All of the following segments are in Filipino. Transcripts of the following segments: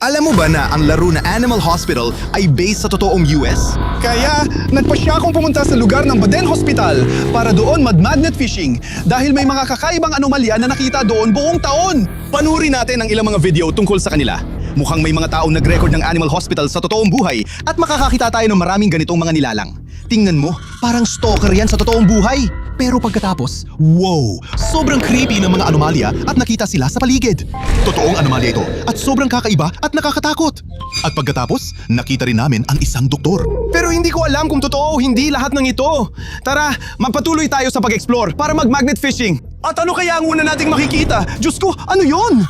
Alam mo ba na ang laro na Animal Hospital ay based sa totoong US? Kaya, nagpasya akong pumunta sa lugar ng Baden Hospital para doon mag-magnet fishing dahil may mga kakaibang anomalya na nakita doon buong taon. Panurin natin ang ilang mga video tungkol sa kanila. Mukhang may mga taong nag-record ng Animal Hospital sa totoong buhay at makakakita tayo ng maraming ganitong mga nilalang. Tingnan mo, parang stalker yan sa totoong buhay. Pero pagkatapos, wow! Sobrang creepy ng mga anomalya at nakita sila sa paligid. Totoong anomalya ito at sobrang kakaiba at nakakatakot. At pagkatapos, nakita rin namin ang isang doktor. Pero hindi ko alam kung totoo o hindi lahat ng ito. Tara, magpatuloy tayo sa pag-explore para mag-magnet fishing. At ano kaya ang una nating makikita? Diyos ko, ano yon?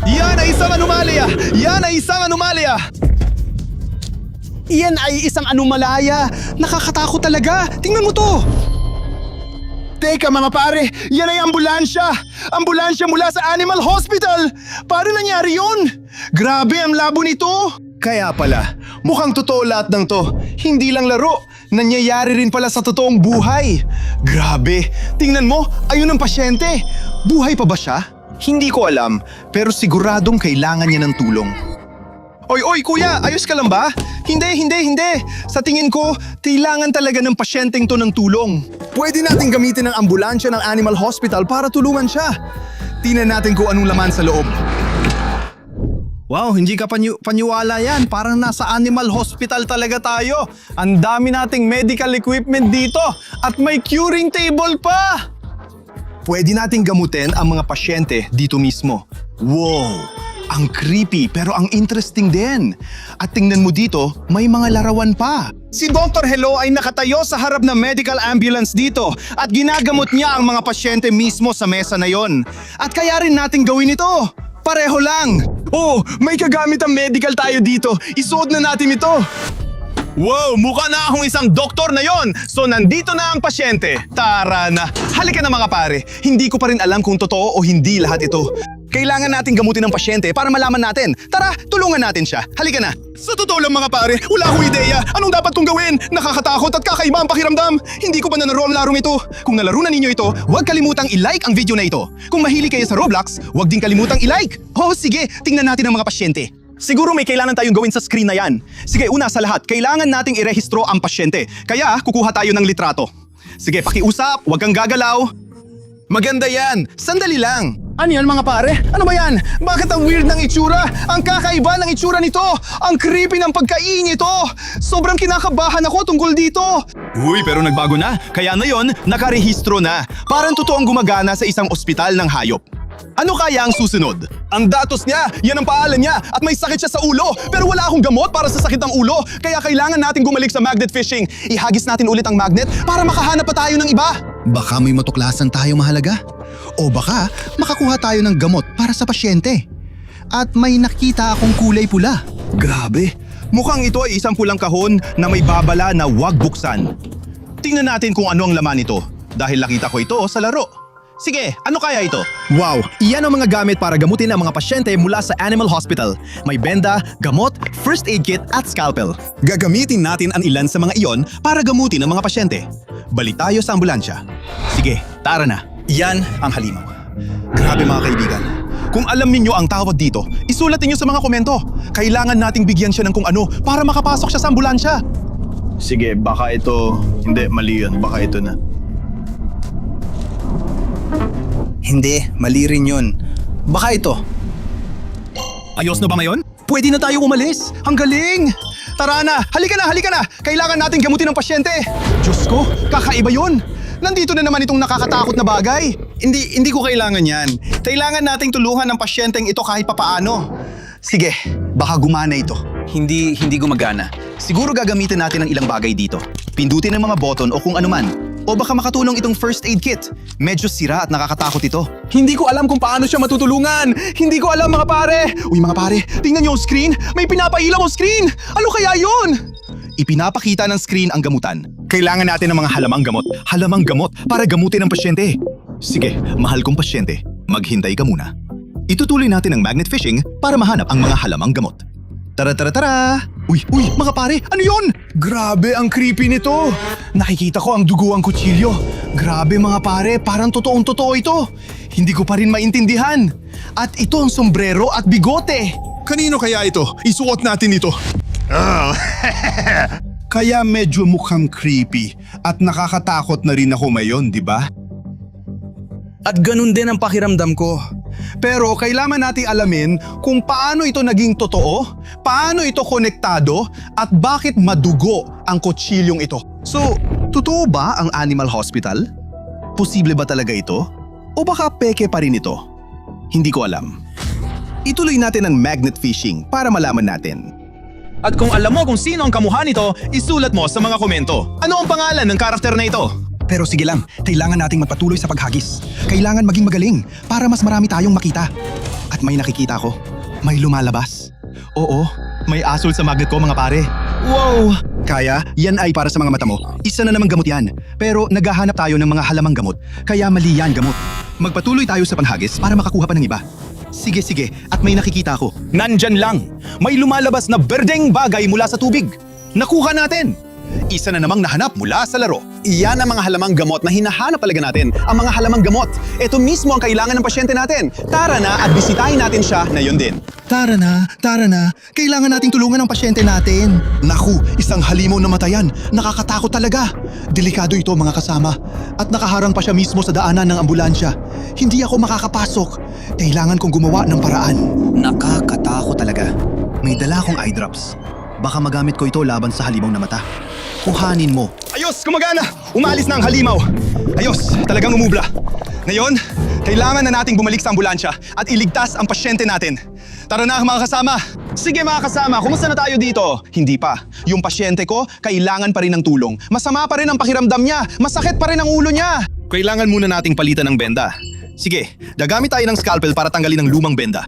Yan ay isang anomalya! Yan ay isang anomalya! Yan ay isang anomalaya! Nakakatakot talaga! Tingnan mo to! Teka mga pare, yan ay ambulansya! Ambulansya mula sa Animal Hospital! Paano nangyari yun? Grabe ang labo nito! Kaya pala, mukhang totoo lahat ng to. Hindi lang laro, nangyayari rin pala sa totoong buhay. Grabe, tingnan mo, ayun ang pasyente. Buhay pa ba siya? Hindi ko alam, pero siguradong kailangan niya ng tulong. Oy, kuya, ayos ka lang ba? Hindi. Sa tingin ko, kailangan talaga ng pasyenteng to ng tulong. Pwede natin gamitin ang ambulansya ng Animal Hospital para tulungan siya. Tingnan natin kung anong laman sa loob. Wow, hindi ka paniwala yan. Parang nasa Animal Hospital talaga tayo. Ang dami nating medical equipment dito at may curing table pa. Pwede nating gamutin ang mga pasyente dito mismo. Wow! Ang creepy pero ang interesting din. At tingnan mo dito, may mga larawan pa. Si Dr. Hello ay nakatayo sa harap ng medical ambulance dito at ginagamot niya ang mga pasyente mismo sa mesa na yon. At kaya rin natin gawin ito. Pareho lang. Oh, may kagamit ang medical tayo dito. Isuot na natin ito. Wow, mukha na akong isang doktor na yon. So nandito na ang pasyente. Tara na. Halika na mga pare. Hindi ko pa rin alam kung totoo o hindi lahat ito. Kailangan natin gamutin ang pasyente para malaman natin. Tara, tulungan natin siya. Halika na. Sa totoo lang mga pare, wala akong ideya. Anong dapat kong gawin? Nakakatakot at kakaiba ang pakiramdam. Hindi ko pa nanaro ang larong ito. Kung nalaro na ninyo ito, huwag kalimutang i-like ang video na ito. Kung mahilig kayo sa Roblox, huwag din kalimutang i-like. Oh, sige, tingnan natin ang mga pasyente. Siguro may kailangan tayong gawin sa screen na yan. Sige, una sa lahat, kailangan nating irehistro ang pasyente. Kaya, kukuha tayo ng litrato. Sige, pakiusap, huwag kang gagalaw. Maganda yan! Sandali lang! Ano yan mga pare? Ano ba yan? Bakit ang weird ng itsura? Ang kakaiba ng itsura nito! Ang creepy ng pagkain nito! Sobrang kinakabahan ako tungkol dito! Uy, pero nagbago na. Kaya ngayon, nakarehistro na. Parang totoong gumagana sa isang ospital ng hayop. Ano kaya ang susunod? Ang datos niya, yan ang paalan niya at may sakit siya sa ulo. Pero wala akong gamot para sa sakit ng ulo. Kaya kailangan natin gumalik sa magnet fishing. Ihagis natin ulit ang magnet para makahanap pa tayo ng iba. Baka may matuklasan tayo mahalaga. O baka makakuha tayo ng gamot para sa pasyente. At may nakita akong kulay pula. Grabe, mukhang ito ay isang pulang kahon na may babala na huwag buksan. Tingnan natin kung ano ang laman nito dahil nakita ko ito sa laro. Sige, ano kaya ito? Wow, iyan ang mga gamit para gamutin ang mga pasyente mula sa Animal Hospital. May benda, gamot, first aid kit at scalpel. Gagamitin natin ang ilan sa mga iyon para gamutin ang mga pasyente. Balik tayo sa ambulansya. Sige, tara na. Yan ang halimaw. Grabe mga kaibigan. Kung alam ninyo ang tawag dito, isulat ninyo sa mga komento. Kailangan nating bigyan siya ng kung ano para makapasok siya sa ambulansya. Sige, baka ito... Hindi, mali yun. Baka ito na. Hindi, mali rin yun. Baka ito. Ayos na ba ngayon? Pwede na tayo umalis. Ang galing! Tara na! Halika na! Kailangan natin gamutin ang pasyente. Diyos ko, kakaiba yun. Nandito na naman itong nakakatakot na bagay. Hindi ko kailangan yan. Kailangan nating tulungan ang pasyenteng ito kahit papaano. Sige, baka gumana ito. Hindi gumagana. Siguro gagamitin natin ang ilang bagay dito. Pindutin ang mga button o kung anuman. O baka makatulong itong first aid kit. Medyo sira at nakakatakot ito. Hindi ko alam kung paano siya matutulungan. Hindi ko alam mga pare. Uy mga pare, tingnan niyo ang screen. May pinapailaw ang screen. Ano kaya yun? Ipinapakita ng screen ang gamutan. Kailangan natin ng mga halamang gamot. Halamang gamot para gamutin ang pasyente. Sige, mahal kong pasyente. Maghintay ka muna. Itutuloy natin ang magnet fishing para mahanap ang mga halamang gamot. Tara! Uy, mga pare, ano yon? Grabe, ang creepy nito. Nakikita ko ang dugo ang kutsilyo. Grabe mga pare, parang totoong-totoo ito. Hindi ko pa rin maintindihan. At ito ang sombrero at bigote. Kanino kaya ito? Isuot natin ito. Kaya medyo mukhang creepy at nakakatakot na rin ako ngayon, di ba? At ganun din ang pakiramdam ko. Pero kailangan nating alamin kung paano ito naging totoo, paano ito konektado, at bakit madugo ang kutsilyong ito. So, totoo ba ang animal hospital? Posible ba talaga ito? O baka peke pa rin ito? Hindi ko alam. Ituloy natin ang magnet fishing para malaman natin. At kung alam mo kung sino ang kamuha nito, isulat mo sa mga komento. Ano ang pangalan ng karakter na ito? Pero sige lang, kailangan nating magpatuloy sa paghagis. Kailangan maging magaling para mas marami tayong makita. At may nakikita ko, may lumalabas. Oo, may asol sa magnet ko mga pare. Wow! Kaya, yan ay para sa mga mata mo. Isa na namang gamot yan. Pero naghahanap tayo ng mga halamang gamot. Kaya mali yan gamot. Magpatuloy tayo sa panghagis para makakuha pa ng iba. Sige, at may nakikita ko. Nandyan lang. May lumalabas na berdeng bagay mula sa tubig. Nakuha natin. Isa na namang nahanap mula sa laro. Iyan ang mga halamang gamot na hinahanap talaga natin. Ang mga halamang gamot. Ito mismo ang kailangan ng pasyente natin. Tara na at bisitahin natin siya na yun din. Tara na. Kailangan nating tulungan ang pasyente natin. Naku, isang halimaw na matayan. Nakakatakot talaga. Delikado ito mga kasama. At nakaharang pa siya mismo sa daanan ng ambulansya. Hindi ako makakapasok. Kailangan kong gumawa ng paraan. Nakakatakot talaga. May dala akong eye drops. Baka magamit ko ito laban sa halimaw na mata. Kuhanin mo. Ayos, gumagana! Umalis na ang halimaw. Ayos, talagang umubla. Ngayon, kailangan na nating bumalik sa ambulansya at iligtas ang pasyente natin. Tara na mga kasama. Sige mga kasama, kumusta na tayo dito? Hindi pa. Yung pasyente ko, kailangan pa rin ng tulong. Masama pa rin ang pakiramdam niya. Masakit pa rin ang ulo niya. Kailangan muna nating palitan ng benda. Sige, gagamit tayo ng scalpel para tanggalin ang lumang benda.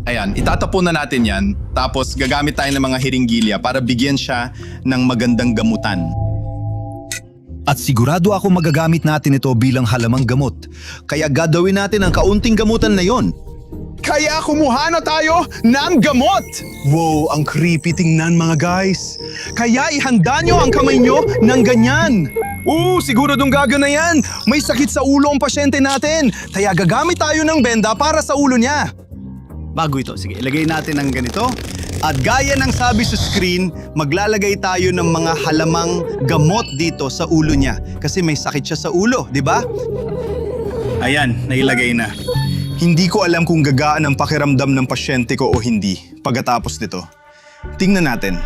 Ayan, itatapon na natin yan. Tapos gagamit tayo ng mga hiringgilya para bigyan siya ng magandang gamutan. At sigurado ako magagamit natin ito bilang halamang gamot. Kaya gagawin natin ang kaunting gamutan na yon. Kaya kumuha na tayo ng gamot! Wow, ang creepy tingnan mga guys. Kaya ihanda nyo ang kamay nyo ng ganyan. Siguro dong gago na yan. May sakit sa ulo ang pasyente natin. Kaya gagamit tayo ng benda para sa ulo niya. Bago ito, sige, ilagay natin ng ganito. At gaya ng sabi sa screen, maglalagay tayo ng mga halamang gamot dito sa ulo niya. Kasi may sakit siya sa ulo, di ba? Ayan, nailagay na. Hindi ko alam kung gagaan ang pakiramdam ng pasyente ko o hindi pagkatapos nito. Tingnan natin.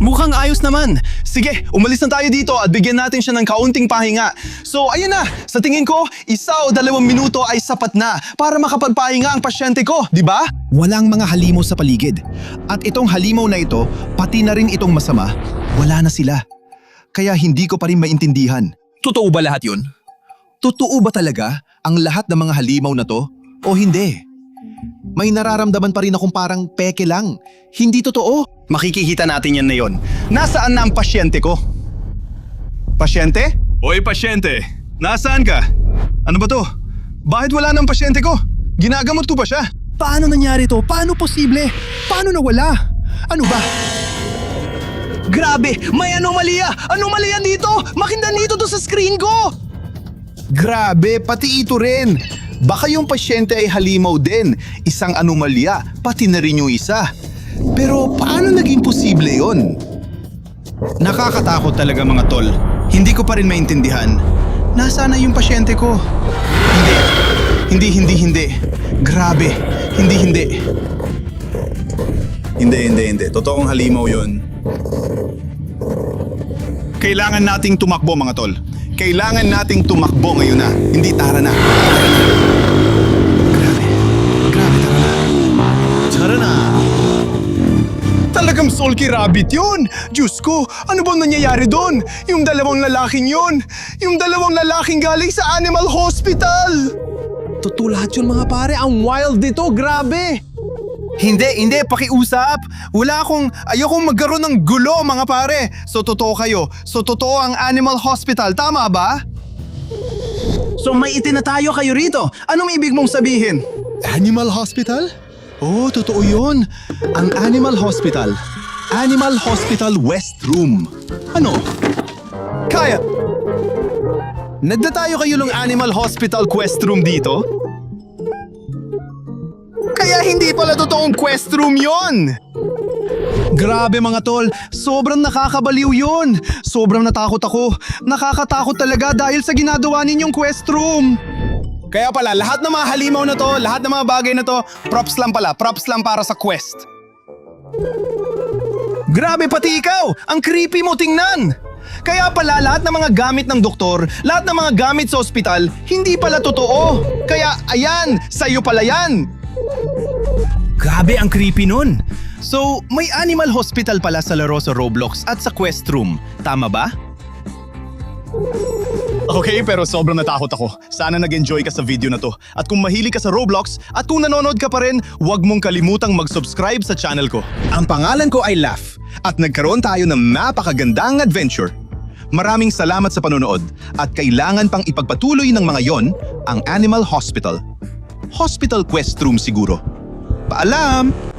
Mukhang ayos naman. Sige, umalis na tayo dito at bigyan natin siya ng kaunting pahinga. So ayun na, sa tingin ko, 1 o 2 minuto ay sapat na para makapagpahinga ang pasyente ko, di ba? Walang mga halimaw sa paligid. At itong halimaw na ito, pati na rin itong masama, wala na sila. Kaya hindi ko pa rin maintindihan. Totoo ba lahat yun? Totoo ba talaga ang lahat ng mga halimaw na to o hindi? May nararamdaman pa rin akong parang peke lang. Hindi totoo. Makikita natin yan na yon. Nasaan na ang pasyente ko? Pasyente? Oy pasyente, nasaan ka? Ano ba to? Bakit wala ng pasyente ko? Ginagamot ko ba siya? Paano nangyari to? Paano posible? Paano nawala? Ano ba? Grabe, may anomalya! Anomalya dito! Makindan dito to sa screen ko! Grabe, pati ito rin. Baka yung pasyente ay halimaw din. Isang anomalya, pati na rin yung isa. Pero paano naging posible yon? Nakakatakot talaga mga tol. Hindi ko pa rin maintindihan. Nasaan na yung pasyente ko? Hindi. Grabe. Hindi. Hindi. Totoong halimaw yon. Kailangan nating tumakbo mga tol. Kailangan nating tumakbo ngayon na. Hindi, tara na. Grabe, tara na. Talagang sulky rabbit yun! Diyos ko, ano bang nangyayari doon? Yung 2 lalaking yun! Yung 2 lalaking galing sa animal hospital! Totoo lahat yun mga pare. Ang wild dito, grabe! Hindi, pakiusap. Ayokong magkaroon ng gulo mga pare. So totoo kayo. So totoo ang animal hospital, tama ba? So may itinatayo kayo rito. Anong ibig mong sabihin? Animal hospital? Oh, totoo yun. Ang animal hospital. Animal Hospital West Room. Ano? Kaya... Nagdatayo kayo ng Animal Hospital Quest Room dito? Kaya hindi pala totoong quest room yon! Grabe mga tol, sobrang nakakabaliw yun. Sobrang natakot ako. Nakakatakot talaga dahil sa ginagawa ninyong quest room. Kaya pala, lahat ng mga halimaw na to, lahat ng mga bagay na to, props lang pala, props lang para sa quest. Grabe pati ikaw! Ang creepy mo tingnan! Kaya pala lahat ng mga gamit ng doktor, lahat ng mga gamit sa ospital, hindi pala totoo. Kaya ayan, sa'yo pala yan. Grabe ang creepy nun. So, may animal hospital pala sa laro sa Roblox at sa Quest Room. Tama ba? Okay, pero sobrang natakot ako. Sana nag-enjoy ka sa video na to. At kung mahilig ka sa Roblox at kung nanonood ka pa rin, huwag mong kalimutang mag-subscribe sa channel ko. Ang pangalan ko ay Laugh at nagkaroon tayo ng napakagandang adventure. Maraming salamat sa panonood at kailangan pang ipagpatuloy ng mga yon ang Animal Hospital. Hospital Quest Room siguro. Paalam!